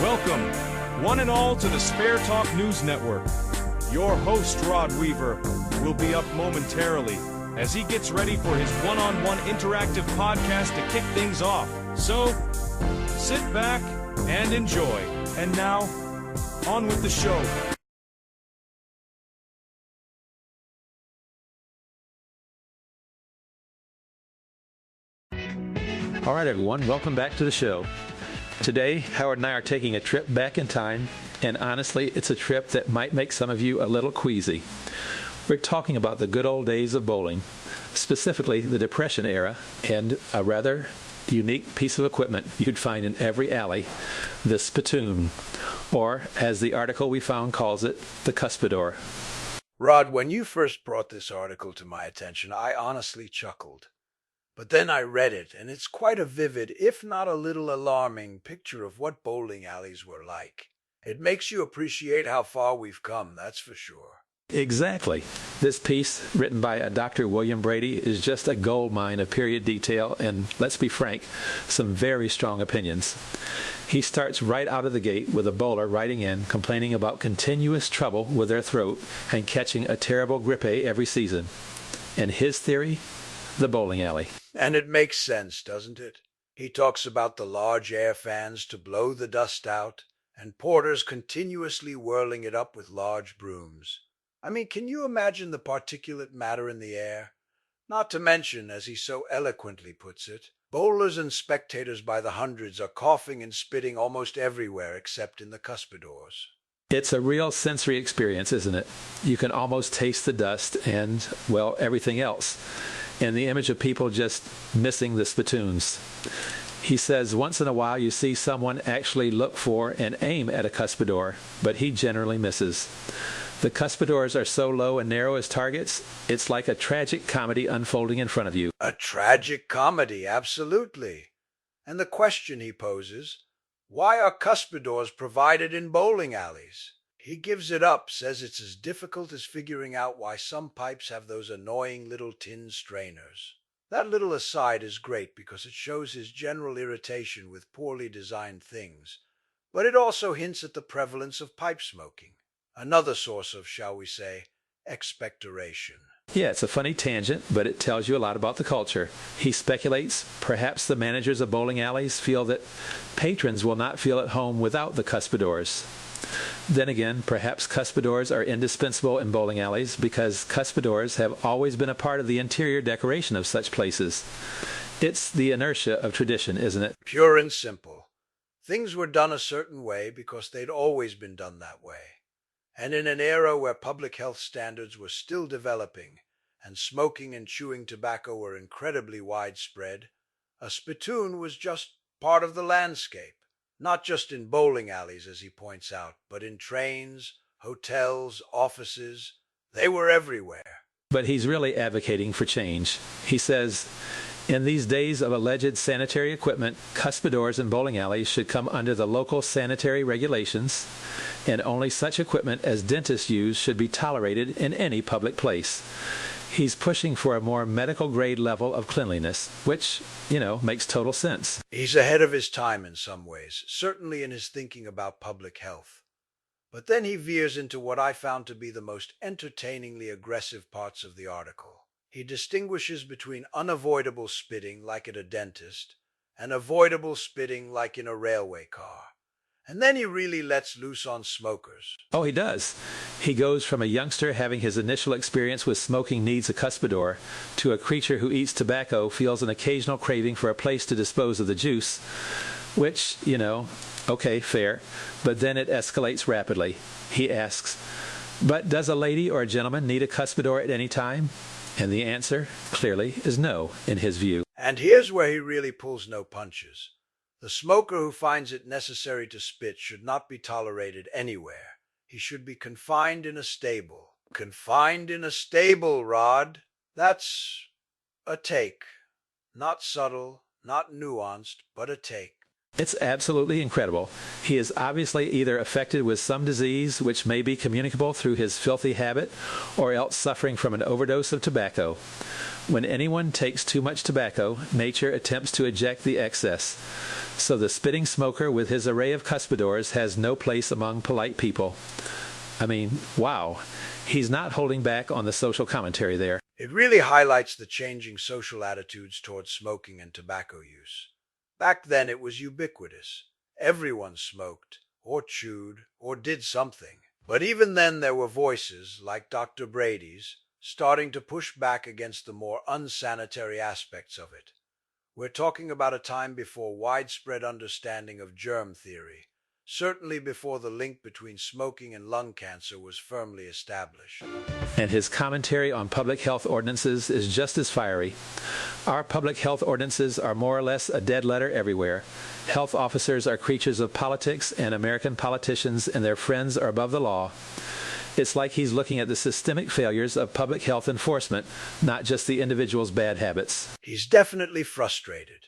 Welcome, one and all, to the SpareTalk News Network. Your host, Rod Weaver, will be up momentarily as he gets ready for his one-on-one interactive podcast to kick things off. So, sit back and enjoy. And now, on with the show. All right, everyone, welcome back to the show. Today, Howard and I are taking a trip back in time, and honestly, it's a trip that might make some of you a little queasy. We're talking about the good old days of bowling, specifically the Depression era, and a rather unique piece of equipment you'd find in every alley, the spittoon, or as the article we found calls it, the cuspidor. Rod, when you first brought this article to my attention, I honestly chuckled. But then I read it, and it's quite a vivid, if not a little alarming, picture of what bowling alleys were like. It makes you appreciate how far we've come, that's for sure. Exactly. This piece, written by a Dr. William Brady, is just a goldmine of period detail and, let's be frank, some very strong opinions. He starts right out of the gate with a bowler writing in, complaining about continuous trouble with their throat and catching a terrible grippe every season. And his theory? The bowling alley. And it makes sense, doesn't it? He talks about the large air fans to blow the dust out, and porters continuously whirling it up with large brooms. I mean, can you imagine the particulate matter in the air? Not to mention, as he so eloquently puts it, bowlers and spectators by the hundreds are coughing and spitting almost everywhere except in the cuspidors. It's a real sensory experience, isn't it? You can almost taste the dust and, well, everything else. And the image of people just missing the spittoons. He says once in a while you see someone actually look for and aim at a cuspidor, but he generally misses. The cuspidors are so low and narrow as targets, it's like a tragic comedy unfolding in front of you. A tragic comedy, absolutely. And the question he poses, why are cuspidors provided in bowling alleys? He gives it up, says it's as difficult as figuring out why some pipes have those annoying little tin strainers. That little aside is great because it shows his general irritation with poorly designed things, but it also hints at the prevalence of pipe smoking, another source of, shall we say, expectoration. Yeah, it's a funny tangent, but it tells you a lot about the culture. He speculates perhaps the managers of bowling alleys feel that patrons will not feel at home without the cuspidors. Then again, perhaps cuspidors are indispensable in bowling alleys because cuspidors have always been a part of the interior decoration of such places. It's the inertia of tradition, isn't it? Pure and simple. Things were done a certain way because they'd always been done that way. And in an era where public health standards were still developing and smoking and chewing tobacco were incredibly widespread, a spittoon was just part of the landscape. Not just in bowling alleys, as he points out, but in trains, hotels, offices. They were everywhere. But he's really advocating for change. He says, in these days of alleged sanitary equipment, cuspidors in bowling alleys should come under the local sanitary regulations, and only such equipment as dentists use should be tolerated in any public place. He's pushing for a more medical-grade level of cleanliness, which, makes total sense. He's ahead of his time in some ways, certainly in his thinking about public health. But then he veers into what I found to be the most entertainingly aggressive parts of the article. He distinguishes between unavoidable spitting, like at a dentist, and avoidable spitting, like in a railway car. And then he really lets loose on smokers. Oh, he does. He goes from a youngster having his initial experience with smoking needs a cuspidor to a creature who eats tobacco feels an occasional craving for a place to dispose of the juice, which, okay, fair, but then it escalates rapidly. He asks, but does a lady or a gentleman need a cuspidor at any time? And the answer, clearly, is no, in his view. And here's where he really pulls no punches. The smoker who finds it necessary to spit should not be tolerated anywhere. He should be confined in a stable. Confined in a stable, Rod. That's a take. Not subtle, not nuanced, but a take. It's absolutely incredible. He is obviously either affected with some disease which may be communicable through his filthy habit, or else suffering from an overdose of tobacco. When anyone takes too much tobacco, nature attempts to eject the excess. So the spitting smoker with his array of cuspidors has no place among polite people. I mean, wow. He's not holding back on the social commentary there. It really highlights the changing social attitudes towards smoking and tobacco use. Back then it was ubiquitous. Everyone smoked, or chewed, or did something. But even then there were voices, like Dr. Brady's, starting to push back against the more unsanitary aspects of it. We're talking about a time before widespread understanding of germ theory, certainly before the link between smoking and lung cancer was firmly established. And his commentary on public health ordinances is just as fiery. Our public health ordinances are more or less a dead letter everywhere. Health officers are creatures of politics, and American politicians and their friends are above the law. It's like he's looking at the systemic failures of public health enforcement, not just the individual's bad habits. He's definitely frustrated.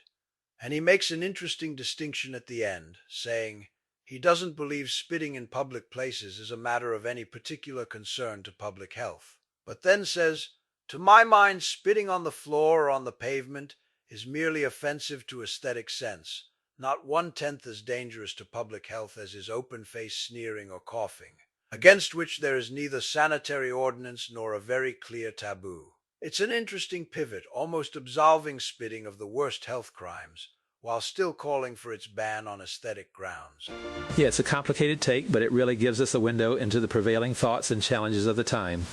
And he makes an interesting distinction at the end, saying he doesn't believe spitting in public places is a matter of any particular concern to public health, but then says, "To my mind, spitting on the floor or on the pavement is merely offensive to aesthetic sense, not 1/10 as dangerous to public health as is open-faced sneering or coughing, against which there is neither sanitary ordinance nor a very clear taboo." It's an interesting pivot, almost absolving spitting of the worst health crimes, while still calling for its ban on aesthetic grounds. Yeah, it's a complicated take, but it really gives us a window into the prevailing thoughts and challenges of the time.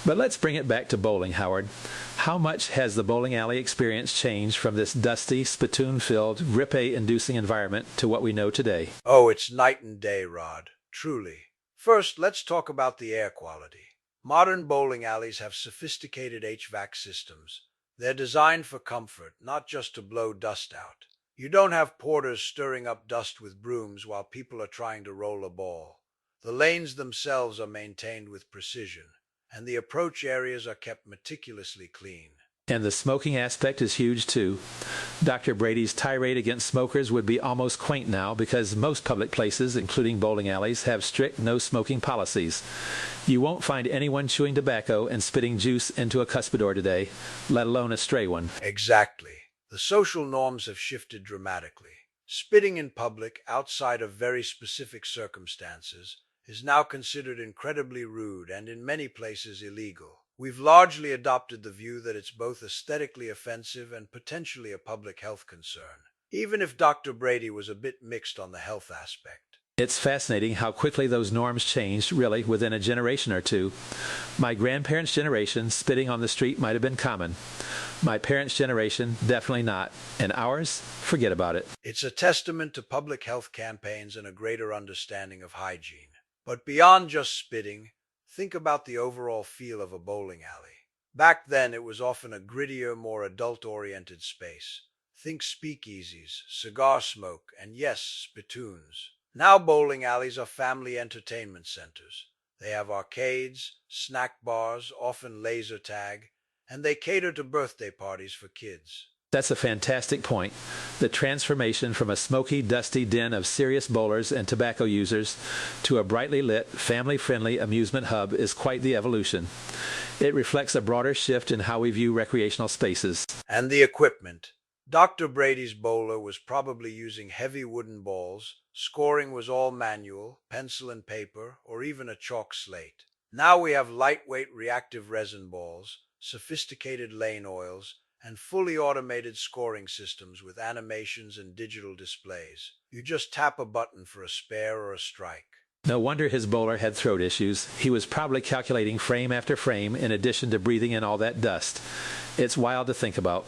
But let's bring it back to bowling, Howard. How much has the bowling alley experience changed from this dusty, spittoon-filled, rip-inducing environment to what we know today? Oh, it's night and day, Rod, truly. First, let's talk about the air quality. Modern bowling alleys have sophisticated HVAC systems. They're designed for comfort, not just to blow dust out. You don't have porters stirring up dust with brooms while people are trying to roll a ball. The lanes themselves are maintained with precision, and the approach areas are kept meticulously clean. And the smoking aspect is huge too. Dr. Brady's tirade against smokers would be almost quaint now, because most public places, including bowling alleys, have strict no-smoking policies. You won't find anyone chewing tobacco and spitting juice into a cuspidor today, let alone a stray one. Exactly. The social norms have shifted dramatically. Spitting in public, outside of very specific circumstances, is now considered incredibly rude and in many places illegal. We've largely adopted the view that it's both aesthetically offensive and potentially a public health concern, even if Dr. Brady was a bit mixed on the health aspect. It's fascinating how quickly those norms changed, really, within a generation or two. My grandparents' generation, spitting on the street might have been common. My parents' generation, definitely not. And ours, forget about it. It's a testament to public health campaigns and a greater understanding of hygiene. But beyond just spitting, think about the overall feel of a bowling alley. Back then, it was often a grittier, more adult-oriented space. Think speakeasies, cigar smoke, and yes, spittoons. Now bowling alleys are family entertainment centers. They have arcades, snack bars, often laser tag, and they cater to birthday parties for kids. That's a fantastic point. The transformation from a smoky, dusty den of serious bowlers and tobacco users to a brightly lit, family-friendly amusement hub is quite the evolution. It reflects a broader shift in how we view recreational spaces. And the equipment. Dr. Brady's bowler was probably using heavy wooden balls. Scoring was all manual, pencil and paper, or even a chalk slate. Now we have lightweight reactive resin balls, sophisticated lane oils, and fully automated scoring systems with animations and digital displays. You just tap a button for a spare or a strike. No wonder his bowler had throat issues. He was probably calculating frame after frame in addition to breathing in all that dust. It's wild to think about.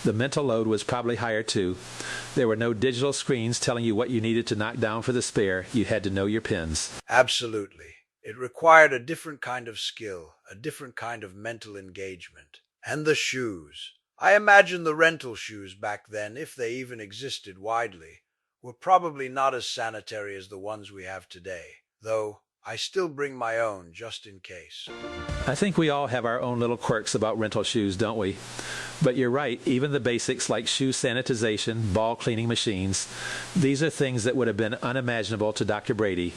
The mental load was probably higher too. There were no digital screens telling you what you needed to knock down for the spare. You had to know your pins. Absolutely. It required a different kind of skill, a different kind of mental engagement. And the shoes. I imagine the rental shoes back then, if they even existed widely, were probably not as sanitary as the ones we have today, though I still bring my own just in case. I think we all have our own little quirks about rental shoes, don't we? But you're right, even the basics like shoe sanitization, ball cleaning machines, these are things that would have been unimaginable to Dr. Brady.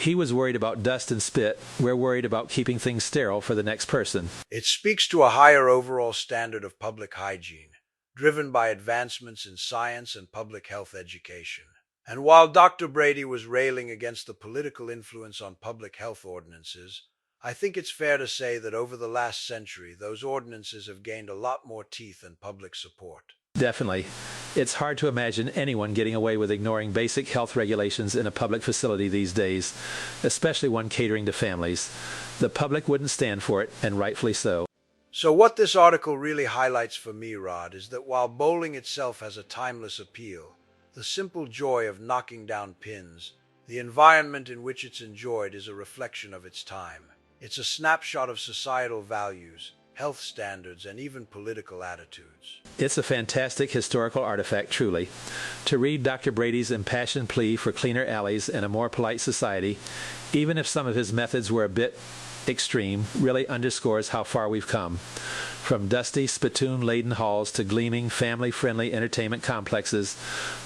He was worried about dust and spit. We're worried about keeping things sterile for the next person. It speaks to a higher overall standard of public hygiene, driven by advancements in science and public health education. And while Dr. Brady was railing against the political influence on public health ordinances, I think it's fair to say that over the last century, those ordinances have gained a lot more teeth and public support. Definitely. It's hard to imagine anyone getting away with ignoring basic health regulations in a public facility these days, especially one catering to families. The public wouldn't stand for it, and rightfully so. So what this article really highlights for me, Rod, is that while bowling itself has a timeless appeal, the simple joy of knocking down pins, the environment in which it's enjoyed is a reflection of its time. It's a snapshot of societal values, health standards, and even political attitudes. It's a fantastic historical artifact, truly. To read Dr. Brady's impassioned plea for cleaner alleys and a more polite society, even if some of his methods were a bit extreme, really underscores how far we've come. From dusty, spittoon-laden halls to gleaming, family-friendly entertainment complexes,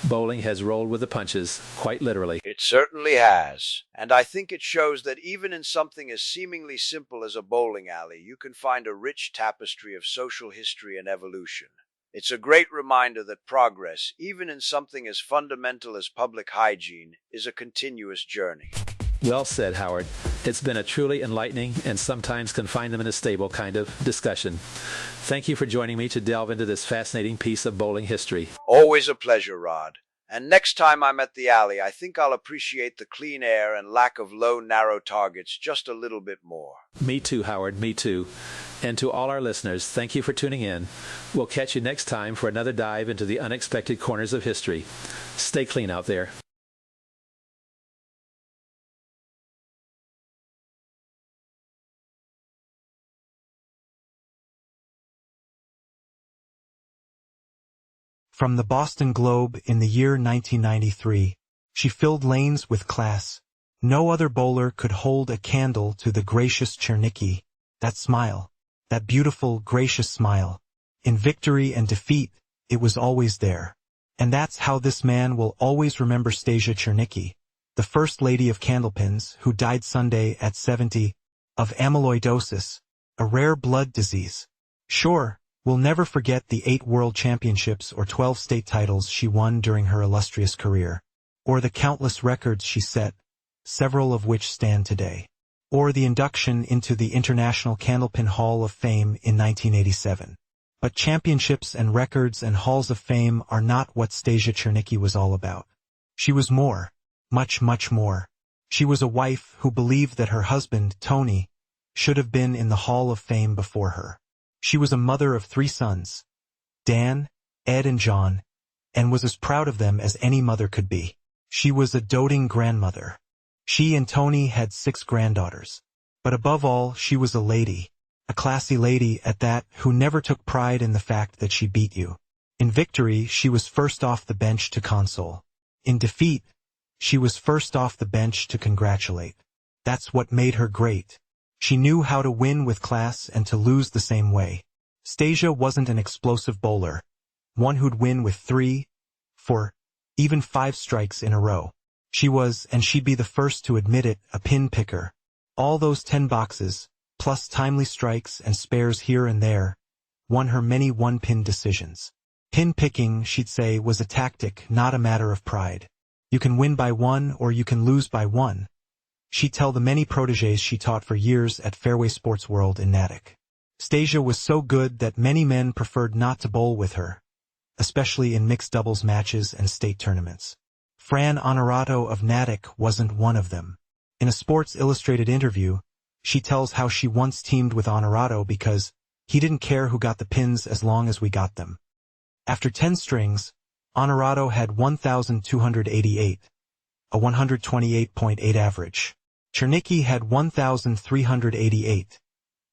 bowling has rolled with the punches, quite literally. It certainly has. And I think it shows that even in something as seemingly simple as a bowling alley, you can find a rich tapestry of social history and evolution. It's a great reminder that progress, even in something as fundamental as public hygiene, is a continuous journey. Well said, Howard. It's been a truly enlightening and sometimes confine them in a stable kind of discussion. Thank you for joining me to delve into this fascinating piece of bowling history. Always a pleasure, Rod. And next time I'm at the alley, I think I'll appreciate the clean air and lack of low, narrow targets just a little bit more. Me too, Howard, me too. And to all our listeners, thank you for tuning in. We'll catch you next time for another dive into the unexpected corners of history. Stay clean out there. From the Boston Globe in the year 1993, she filled lanes with class. No other bowler could hold a candle to the gracious Chernicki. That smile, that beautiful, gracious smile. In victory and defeat, it was always there. And that's how this man will always remember Stasia Chernicki, the First Lady of Candlepins, who died Sunday at 70, of amyloidosis, a rare blood disease. Sure, we'll never forget the 8 world championships or 12 state titles she won during her illustrious career, or the countless records she set, several of which stand today, or the induction into the International Candlepin Hall of Fame in 1987. But championships and records and halls of fame are not what Stasia Chernicki was all about. She was more, much, much more. She was a wife who believed that her husband, Tony, should have been in the Hall of Fame before her. She was a mother of 3 sons, Dan, Ed and John, and was as proud of them as any mother could be. She was a doting grandmother. She and Tony had 6 granddaughters. But above all, she was a lady, a classy lady at that, who never took pride in the fact that she beat you. In victory, she was first off the bench to console. In defeat, she was first off the bench to congratulate. That's what made her great. She knew how to win with class and to lose the same way. Stasia wasn't an explosive bowler, one who'd win with 3, 4, even 5 strikes in a row. She was, and she'd be the first to admit it, a pin picker. All those 10 boxes, plus timely strikes and spares here and there, won her many one-pin decisions. Pin picking, she'd say, was a tactic, not a matter of pride. You can win by 1 or you can lose by 1. She'd tell the many protégés she taught for years at Fairway Sports World in Natick. Stasia was so good that many men preferred not to bowl with her, especially in mixed doubles matches and state tournaments. Fran Honorato of Natick wasn't one of them. In a Sports Illustrated interview, she tells how she once teamed with Honorato because he didn't care who got the pins as long as we got them. After 10 strings, Honorato had 1,288, a 128.8 average. Chernicki had 1,388,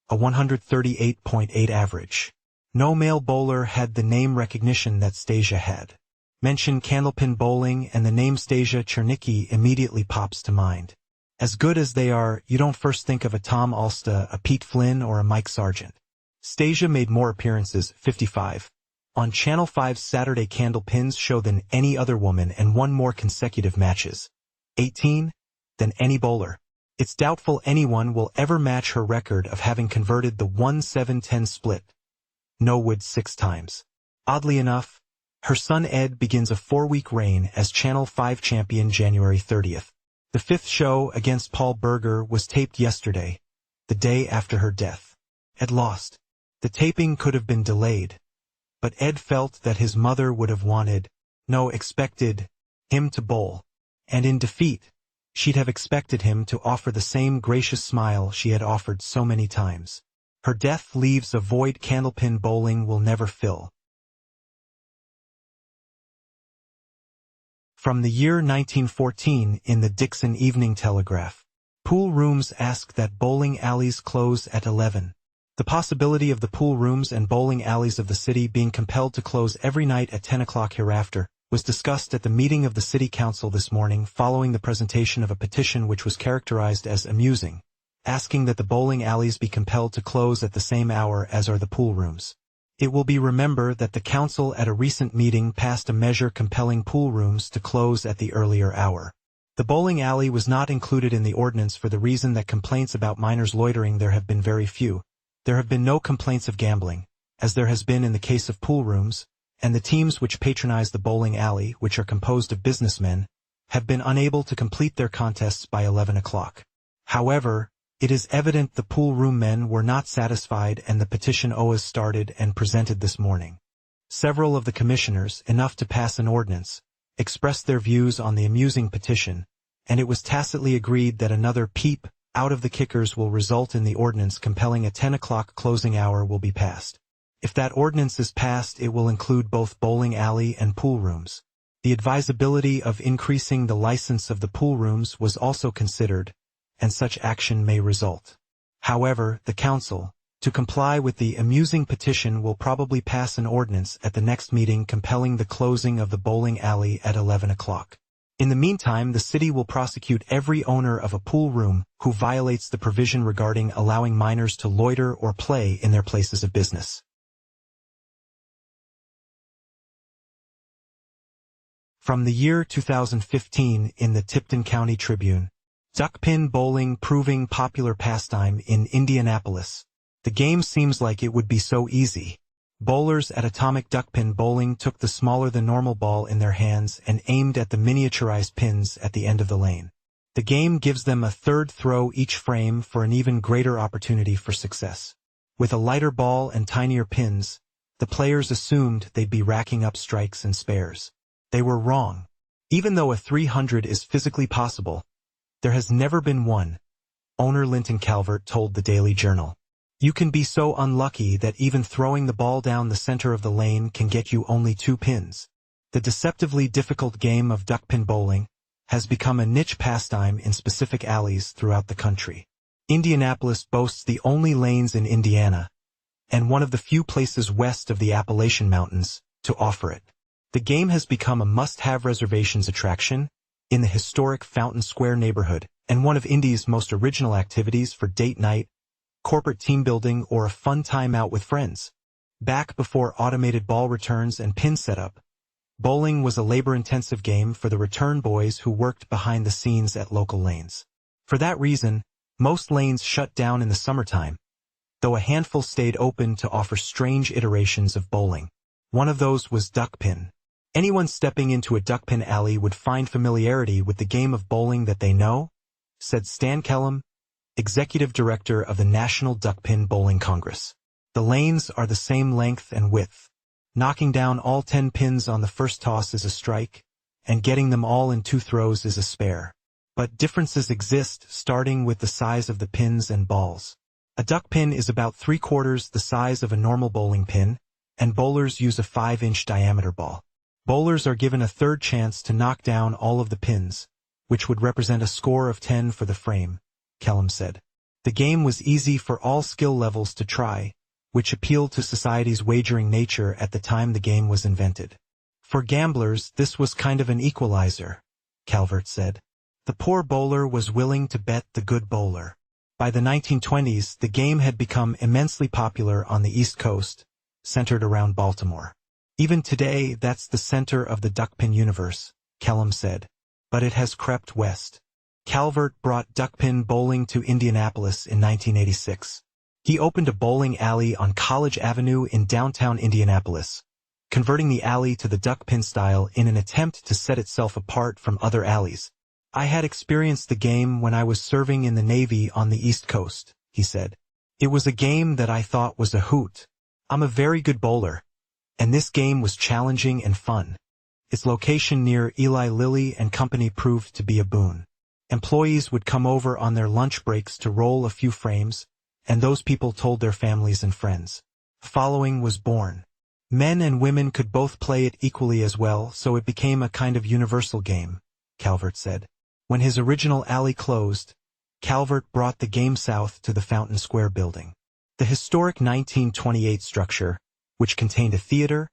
a 138.8 average. No male bowler had the name recognition that Stasia had. Mention candlepin bowling and the name Stasia Chernicki immediately pops to mind. As good as they are, you don't first think of a Tom Alsta, a Pete Flynn, or a Mike Sargent. Stasia made more appearances, 55, on Channel 5's Saturday Candle Pins show than any other woman and won more consecutive matches, 18, than any bowler. It's doubtful anyone will ever match her record of having converted the 1-7-10 split. No wood 6 times. Oddly enough, her son Ed begins a 4-week reign as Channel 5 champion January 30th. The 5th show against Paul Berger was taped yesterday, the day after her death. Ed lost. The taping could have been delayed, but Ed felt that his mother would have expected, him to bowl. And in defeat, she'd have expected him to offer the same gracious smile she had offered so many times. Her death leaves a void candlepin bowling will never fill. From the year 1914 in the Dixon Evening Telegraph. Pool rooms ask that bowling alleys close at 11. The possibility of the pool rooms and bowling alleys of the city being compelled to close every night at 10 o'clock hereafter was discussed at the meeting of the City Council this morning following the presentation of a petition which was characterized as amusing, asking that the bowling alleys be compelled to close at the same hour as are the pool rooms. It will be remembered that the council at a recent meeting passed a measure compelling pool rooms to close at the earlier hour. The bowling alley was not included in the ordinance for the reason that complaints about minors loitering there have been very few. There have been no complaints of gambling, as there has been in the case of pool rooms, and the teams which patronize the bowling alley, which are composed of businessmen, have been unable to complete their contests by 11 o'clock. However, it is evident the pool room men were not satisfied and the petition was started and presented this morning. Several of the commissioners, enough to pass an ordinance, expressed their views on the amusing petition, and it was tacitly agreed that another peep out of the kickers will result in the ordinance compelling a 10 o'clock closing hour will be passed. If that ordinance is passed, it will include both bowling alley and pool rooms. The advisability of increasing the license of the pool rooms was also considered, and such action may result. However, the council, to comply with the amusing petition, will probably pass an ordinance at the next meeting compelling the closing of the bowling alley at 11 o'clock. In the meantime, the city will prosecute every owner of a pool room who violates the provision regarding allowing minors to loiter or play in their places of business. From the year 2015 in the Tipton County Tribune. Duckpin bowling proving popular pastime in Indianapolis. The game seems like it would be so easy. Bowlers at Atomic Duckpin Bowling took the smaller-than-normal ball in their hands and aimed at the miniaturized pins at the end of the lane. The game gives them a third throw each frame for an even greater opportunity for success. With a lighter ball and tinier pins, the players assumed they'd be racking up strikes and spares. They were wrong. Even though a 300 is physically possible, there has never been one, owner Linton Calvert told the Daily Journal. You can be so unlucky that even throwing the ball down the center of the lane can get you only 2 pins. The deceptively difficult game of duckpin bowling has become a niche pastime in specific alleys throughout the country. Indianapolis boasts the only lanes in Indiana, and one of the few places west of the Appalachian Mountains to offer it. The game has become a must-have reservations attraction in the historic Fountain Square neighborhood, and one of Indy's most original activities for date night, corporate team building, or a fun time out with friends. Back before automated ball returns and pin setup, bowling was a labor-intensive game for the return boys who worked behind the scenes at local lanes. For that reason, most lanes shut down in the summertime, though a handful stayed open to offer strange iterations of bowling. One of those was duckpin. Anyone stepping into a duckpin alley would find familiarity with the game of bowling that they know, said Stan Kellum, executive director of the National Duckpin Bowling Congress. The lanes are the same length and width. Knocking down all 10 pins on the first toss is a strike, and getting them all in 2 throws is a spare. But differences exist, starting with the size of the pins and balls. A duckpin is about 3/4 the size of a normal bowling pin, and bowlers use a 5-inch diameter ball. Bowlers are given a third chance to knock down all of the pins, which would represent a score of 10 for the frame, Kellum said. The game was easy for all skill levels to try, which appealed to society's wagering nature at the time the game was invented. For gamblers, this was kind of an equalizer, Calvert said. The poor bowler was willing to bet the good bowler. By the 1920s, the game had become immensely popular on the East Coast, centered around Baltimore. Even today, that's the center of the duckpin universe, Kellum said. But it has crept west. Calvert brought duckpin bowling to Indianapolis in 1986. He opened a bowling alley on College Avenue in downtown Indianapolis, converting the alley to the duckpin style in an attempt to set itself apart from other alleys. I had experienced the game when I was serving in the Navy on the East Coast, he said. It was a game that I thought was a hoot. I'm a very good bowler, and this game was challenging and fun. Its location near Eli Lilly and Company proved to be a boon. Employees would come over on their lunch breaks to roll a few frames, and those people told their families and friends. Following was born. Men and women could both play it equally as well, so it became a kind of universal game, Calvert said. When his original alley closed, Calvert brought the game south to the Fountain Square building. The historic 1928 structure, which contained a theater,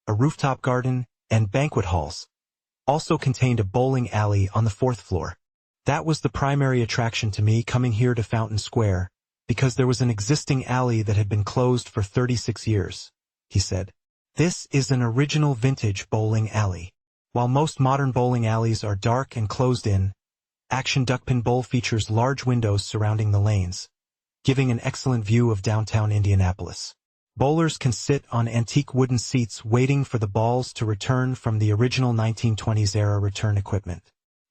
a rooftop garden, and banquet halls, also contained a bowling alley on the fourth floor. That was the primary attraction to me coming here to Fountain Square, because there was an existing alley that had been closed for 36 years, he said. This is an original vintage bowling alley. While most modern bowling alleys are dark and closed in, Action Duckpin Bowl features large windows surrounding the lanes, giving an excellent view of downtown Indianapolis. Bowlers can sit on antique wooden seats waiting for the balls to return from the original 1920s-era return equipment.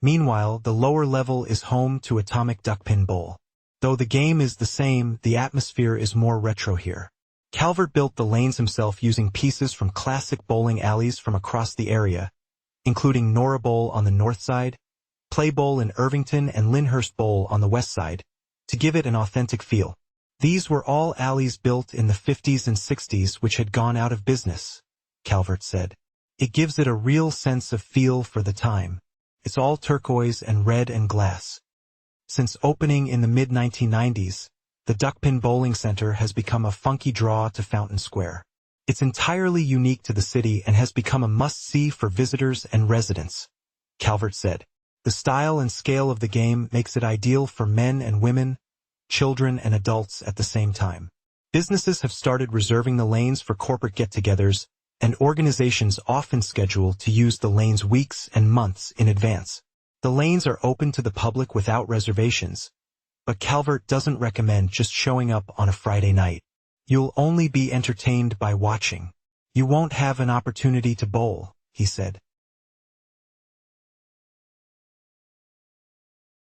Meanwhile, the lower level is home to Atomic Duckpin Bowl. Though the game is the same, the atmosphere is more retro here. Calvert built the lanes himself using pieces from classic bowling alleys from across the area, including Nora Bowl on the north side, Play Bowl in Irvington, and Lyndhurst Bowl on the west side, to give it an authentic feel. These were all alleys built in the 50s and 60s which had gone out of business, Calvert said. It gives it a real sense of feel for the time. It's all turquoise and red and glass. Since opening in the mid-1990s, the Duckpin Bowling Center has become a funky draw to Fountain Square. It's entirely unique to the city and has become a must-see for visitors and residents, Calvert said. The style and scale of the game makes it ideal for men and women, children and adults at the same time. Businesses have started reserving the lanes for corporate get-togethers, and organizations often schedule to use the lanes weeks and months in advance. The lanes are open to the public without reservations, but Calvert doesn't recommend just showing up on a Friday night. You'll only be entertained by watching. You won't have an opportunity to bowl, he said.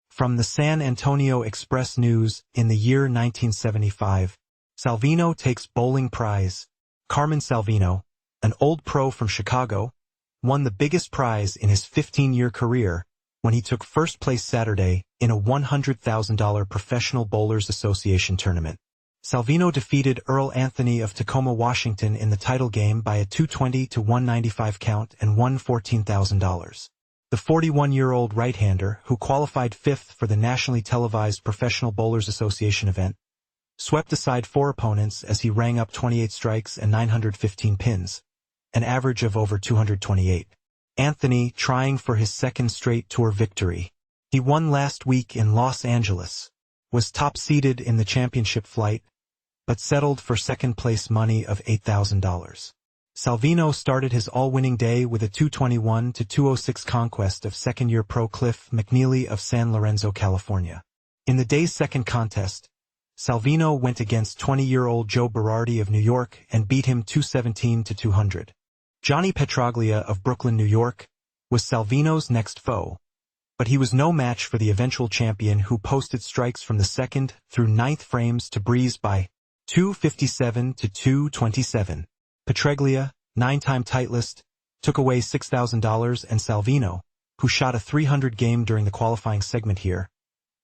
From the San Antonio Express News in the year 1975, Salvino takes bowling prize. Carmen Salvino, an old pro from Chicago, won the biggest prize in his 15-year career when he took first place Saturday in a $100,000 Professional Bowlers Association tournament. Salvino defeated Earl Anthony of Tacoma, Washington in the title game by a 220 to 195 count and won $14,000. The 41-year-old right-hander, who qualified fifth for the nationally televised Professional Bowlers Association event, swept aside 4 opponents as he rang up 28 strikes and 915 pins, an average of over 228. Anthony, trying for his second straight tour victory. He won last week in Los Angeles, was top-seeded in the championship flight, but settled for second-place money of $8,000. Salvino started his all-winning day with a 221 to 206 conquest of second-year pro Cliff McNeely of San Lorenzo, California. In the day's second contest, Salvino went against 20-year-old Joe Berardi of New York and beat him 217 to 200. Johnny Petraglia of Brooklyn, New York, was Salvino's next foe, but he was no match for the eventual champion who posted strikes from the second through ninth frames to breeze by 257 to 227. Petraglia, 9-time titleist, took away $6,000, and Salvino, who shot a 300 game during the qualifying segment here,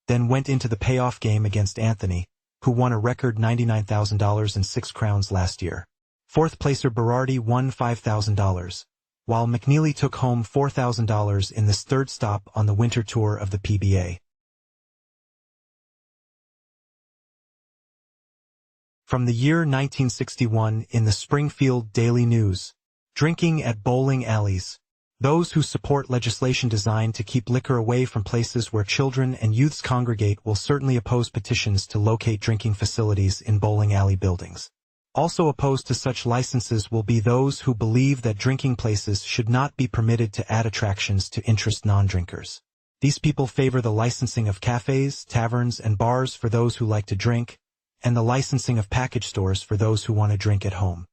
then went into the payoff game against Anthony, who won a record $99,000 and 6 crowns last year. Fourth placer Berardi won $5,000, while McNeely took home $4,000 in this third stop on the winter tour of the PBA. From the year 1961 in the Springfield Daily News, drinking at bowling alleys. Those who support legislation designed to keep liquor away from places where children and youths congregate will certainly oppose petitions to locate drinking facilities in bowling alley buildings. Also opposed to such licenses will be those who believe that drinking places should not be permitted to add attractions to interest non-drinkers. These people favor the licensing of cafes, taverns, and bars for those who like to drink, and the licensing of package stores for those who want to drink at home.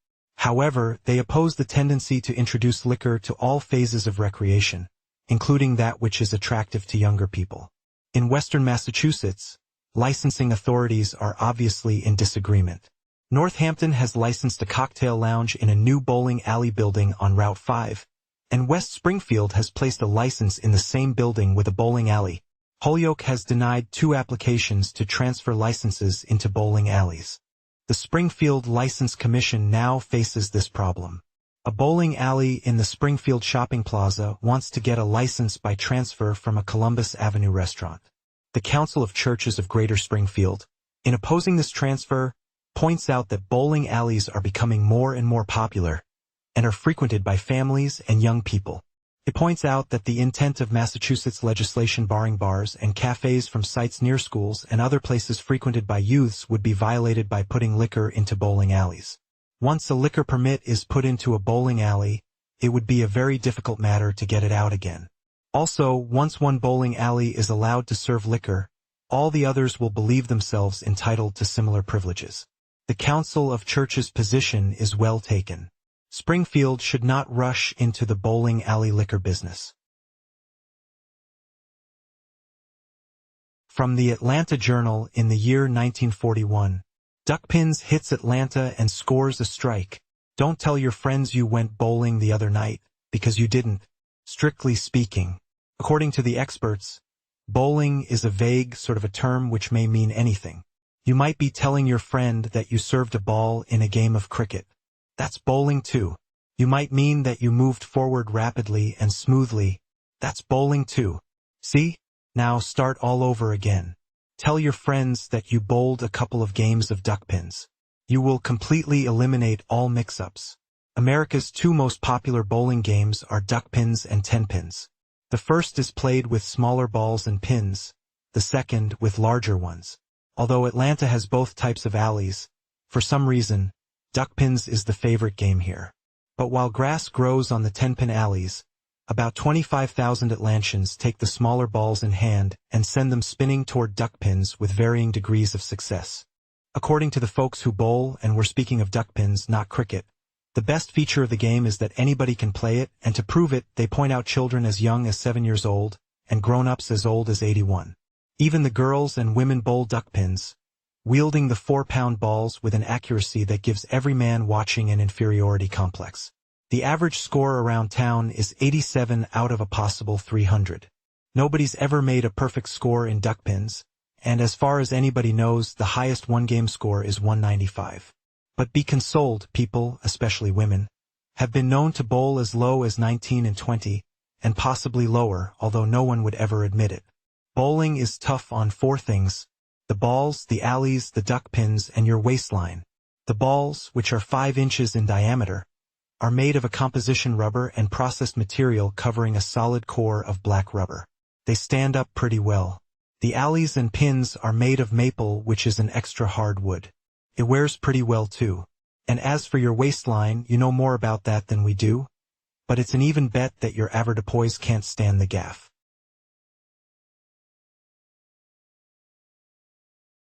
However, they oppose the tendency to introduce liquor to all phases of recreation, including that which is attractive to younger people. In Western Massachusetts, licensing authorities are obviously in disagreement. Northampton has licensed a cocktail lounge in a new bowling alley building on Route 5, and West Springfield has placed a license in the same building with a bowling alley. Holyoke has denied 2 applications to transfer licenses into bowling alleys. The Springfield License Commission now faces this problem. A bowling alley in the Springfield Shopping Plaza wants to get a license by transfer from a Columbus Avenue restaurant. The Council of Churches of Greater Springfield, in opposing this transfer, points out that bowling alleys are becoming more and more popular and are frequented by families and young people. It points out that the intent of Massachusetts legislation barring bars and cafes from sites near schools and other places frequented by youths would be violated by putting liquor into bowling alleys. Once a liquor permit is put into a bowling alley, it would be a very difficult matter to get it out again. Also, once one bowling alley is allowed to serve liquor, all the others will believe themselves entitled to similar privileges. The Council of Churches' position is well taken. Springfield should not rush into the bowling alley liquor business. From the Atlanta Journal in the year 1941, Duckpins hits Atlanta and scores a strike. Don't tell your friends you went bowling the other night, because you didn't, strictly speaking. According to the experts, bowling is a vague sort of a term which may mean anything. You might be telling your friend that you served a ball in a game of cricket. That's bowling too. You might mean that you moved forward rapidly and smoothly. That's bowling too. See? Now start all over again. Tell your friends that you bowled a couple of games of duckpins. You will completely eliminate all mix-ups. America's 2 most popular bowling games are duckpins and tenpins. The first is played with smaller balls and pins, the second with larger ones. Although Atlanta has both types of alleys, for some reason, duckpins is the favorite game here. But while grass grows on the 10-pin alleys, about 25,000 Atlanteans take the smaller balls in hand and send them spinning toward duckpins with varying degrees of success. According to the folks who bowl, and we're speaking of duckpins, not cricket, the best feature of the game is that anybody can play it, and to prove it, they point out children as young as 7 years old and grown-ups as old as 81. Even the girls and women bowl duckpins, wielding the 4-pound balls with an accuracy that gives every man watching an inferiority complex. The average score around town is 87 out of a possible 300. Nobody's ever made a perfect score in duckpins, and as far as anybody knows, the highest one-game score is 195. But be consoled, people, especially women, have been known to bowl as low as 19 and 20, and possibly lower, although no one would ever admit it. Bowling is tough on 4 things: the balls, the alleys, the duckpins, and your waistline. The balls, which are 5 inches in diameter, are made of a composition rubber and processed material covering a solid core of black rubber. They stand up pretty well. The alleys and pins are made of maple, which is an extra hard wood. It wears pretty well too. And as for your waistline, you know more about that than we do, but it's an even bet that your avoirdupois can't stand the gaff.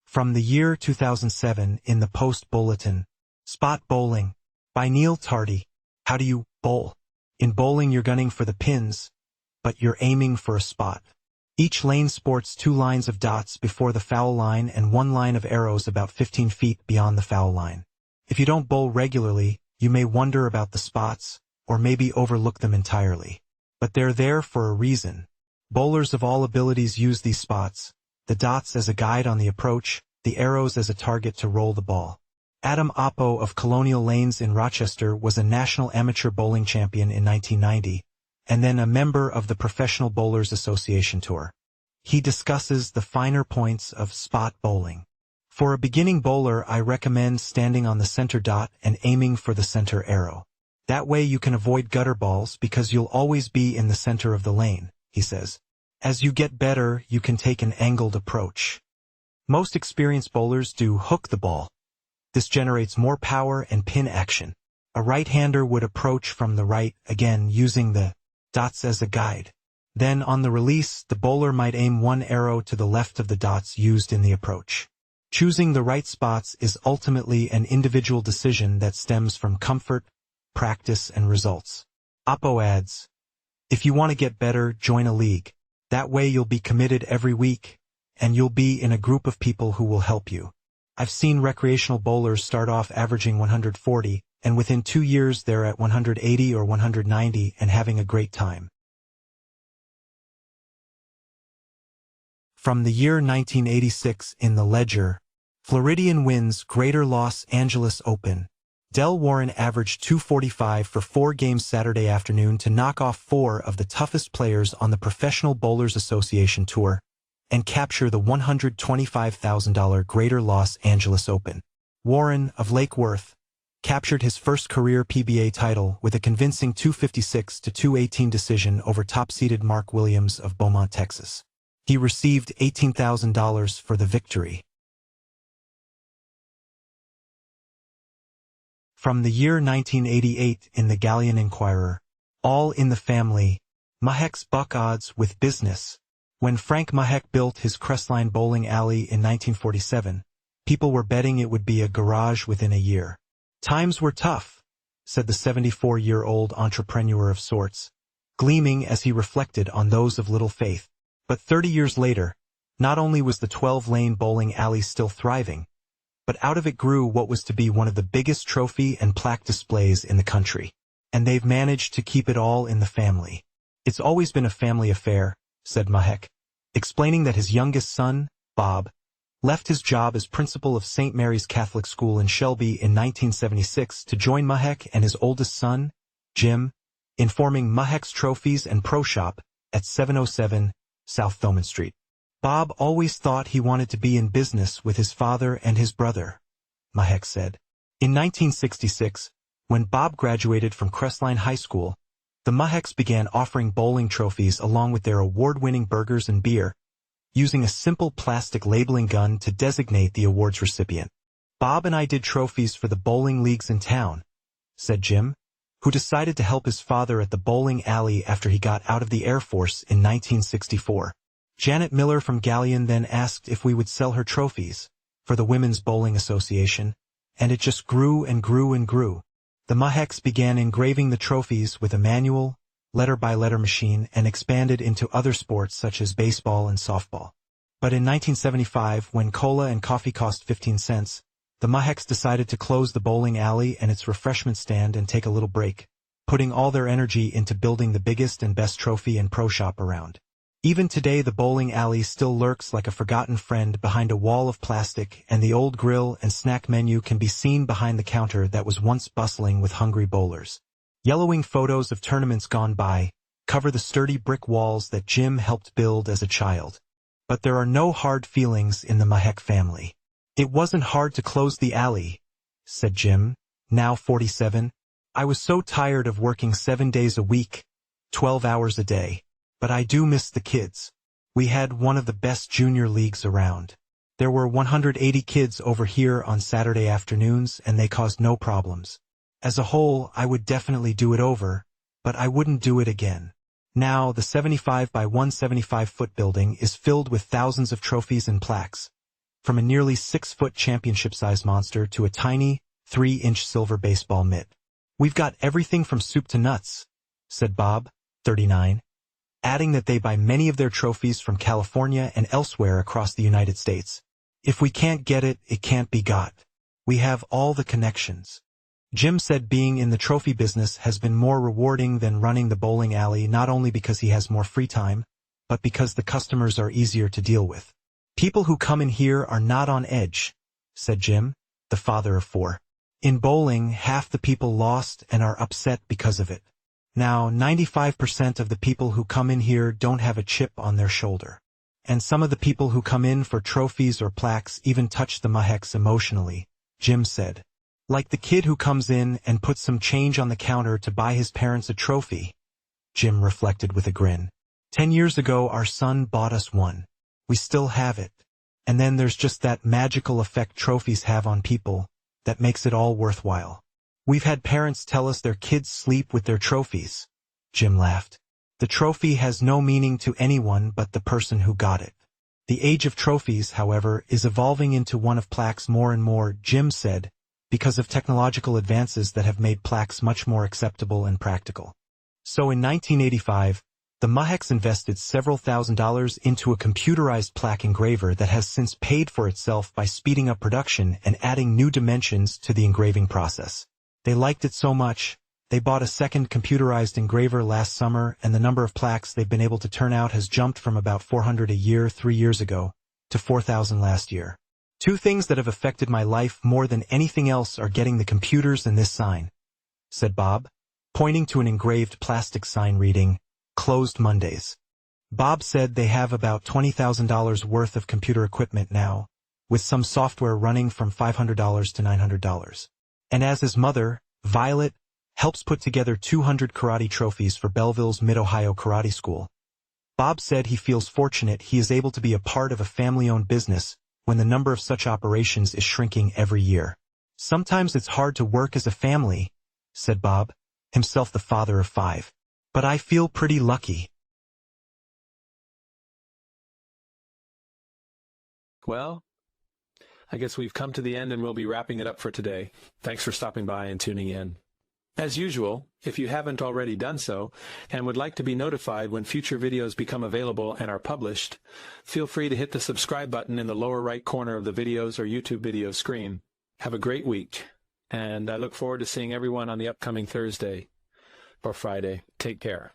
From the year 2007 in the Post Bulletin, Spot Bowling, by Neil Tardy. How do you bowl? In bowling you're gunning for the pins, but you're aiming for a spot. Each lane sports 2 lines of dots before the foul line and 1 line of arrows about 15 feet beyond the foul line. If you don't bowl regularly, you may wonder about the spots, or maybe overlook them entirely. But they're there for a reason. Bowlers of all abilities use these spots, the dots as a guide on the approach, the arrows as a target to roll the ball. Adam Oppo of Colonial Lanes in Rochester was a national amateur bowling champion in 1990, and then a member of the Professional Bowlers Association Tour. He discusses the finer points of spot bowling. For a beginning bowler, I recommend standing on the center dot and aiming for the center arrow. That way you can avoid gutter balls because you'll always be in the center of the lane, he says. As you get better, you can take an angled approach. Most experienced bowlers do hook the ball. This generates more power and pin action. A right-hander would approach from the right, again using the dots as a guide. Then on the release, the bowler might aim one arrow to the left of the dots used in the approach. Choosing the right spots is ultimately an individual decision that stems from comfort, practice, and results. Oppo adds, if you want to get better, join a league. That way you'll be committed every week, and you'll be in a group of people who will help you. I've seen recreational bowlers start off averaging 140, and within 2 years they're at 180 or 190 and having a great time. From the year 1986 in the Ledger, Floridian wins Greater Los Angeles Open. Del Warren averaged 245 for 4 games Saturday afternoon to knock off 4 of the toughest players on the Professional Bowlers Association Tour and capture the $125,000 Greater Los Angeles Open. Warren, of Lake Worth, captured his first career PBA title with a convincing 256-218 decision over top-seeded Mark Williams of Beaumont, Texas. He received $18,000 for the victory. From the year 1988 in the Galleon Inquirer, All in the Family, Mahek's buck odds with business. When Frank Mahek built his Crestline bowling alley in 1947, people were betting it would be a garage within a year. Times were tough, said the 74-year-old entrepreneur of sorts, gleaming as he reflected on those of little faith. But 30 years later, not only was the 12-lane bowling alley still thriving, but out of it grew what was to be one of the biggest trophy and plaque displays in the country. And they've managed to keep it all in the family. It's always been a family affair, said Mahek, explaining that his youngest son, Bob, left his job as principal of St. Mary's Catholic School in Shelby in 1976 to join Mahek and his oldest son, Jim, in forming Mahek's Trophies and Pro Shop at 707 South Thomond Street. Bob always thought he wanted to be in business with his father and his brother, Mahek said. In 1966, when Bob graduated from Crestline High School, the Maheks began offering bowling trophies along with their award-winning burgers and beer, using a simple plastic labeling gun to designate the award's recipient. Bob and I did trophies for the bowling leagues in town, said Jim, who decided to help his father at the bowling alley after he got out of the Air Force in 1964. Janet Miller from Galleon then asked if we would sell her trophies for the Women's Bowling Association, and it just grew and grew and grew. The Maheks began engraving the trophies with a manual, letter-by-letter machine and expanded into other sports such as baseball and softball. But in 1975, when cola and coffee cost 15 cents, the Maheks decided to close the bowling alley and its refreshment stand and take a little break, putting all their energy into building the biggest and best trophy and pro shop around. Even today, the bowling alley still lurks like a forgotten friend behind a wall of plastic, and the old grill and snack menu can be seen behind the counter that was once bustling with hungry bowlers. Yellowing photos of tournaments gone by cover the sturdy brick walls that Jim helped build as a child. But there are no hard feelings in the Mahek family. It wasn't hard to close the alley, said Jim, now 47. I was so tired of working 7 days a week, 12 hours a day. But I do miss the kids. We had one of the best junior leagues around. There were 180 kids over here on Saturday afternoons, and they caused no problems. As a whole, I would definitely do it over, but I wouldn't do it again. Now, the 75 by 175-foot building is filled with thousands of trophies and plaques, from a nearly 6-foot championship-sized monster to a tiny, 3-inch silver baseball mitt. We've got everything from soup to nuts, said Bob, 39. Adding that they buy many of their trophies from California and elsewhere across the United States. If we can't get it, it can't be got. We have all the connections. Jim said being in the trophy business has been more rewarding than running the bowling alley, not only because he has more free time, but because the customers are easier to deal with. People who come in here are not on edge, said Jim, the father of 4. In bowling, half the people lost and are upset because of it. Now, 95% of the people who come in here don't have a chip on their shoulder. And some of the people who come in for trophies or plaques even touch the Maheks emotionally, Jim said. Like the kid who comes in and puts some change on the counter to buy his parents a trophy, Jim reflected with a grin. 10 years ago, our son bought us one. We still have it. And then there's just that magical effect trophies have on people that makes it all worthwhile. We've had parents tell us their kids sleep with their trophies. Jim laughed. The trophy has no meaning to anyone but the person who got it. The age of trophies, however, is evolving into one of plaques more and more, Jim said, because of technological advances that have made plaques much more acceptable and practical. So in 1985, the Maheks invested several $1,000s into a computerized plaque engraver that has since paid for itself by speeding up production and adding new dimensions to the engraving process. They liked it so much, they bought a second computerized engraver last summer, and the number of plaques they've been able to turn out has jumped from about 400 a year 3 years ago to 4,000 last year. Two things that have affected my life more than anything else are getting the computers and this sign, said Bob, pointing to an engraved plastic sign reading, Closed Mondays. Bob said they have about $20,000 worth of computer equipment now, with some software running from $500 to $900. And as his mother, Violet, helps put together 200 karate trophies for Belleville's Mid-Ohio Karate School, Bob said he feels fortunate he is able to be a part of a family-owned business when the number of such operations is shrinking every year. Sometimes it's hard to work as a family, said Bob, himself the father of 5. But I feel pretty lucky. Well, I guess we've come to the end and we'll be wrapping it up for today. Thanks for stopping by and tuning in. As usual, if you haven't already done so and would like to be notified when future videos become available and are published, feel free to hit the subscribe button in the lower right corner of the videos or YouTube video screen. Have a great week, and I look forward to seeing everyone on the upcoming Thursday or Friday. Take care.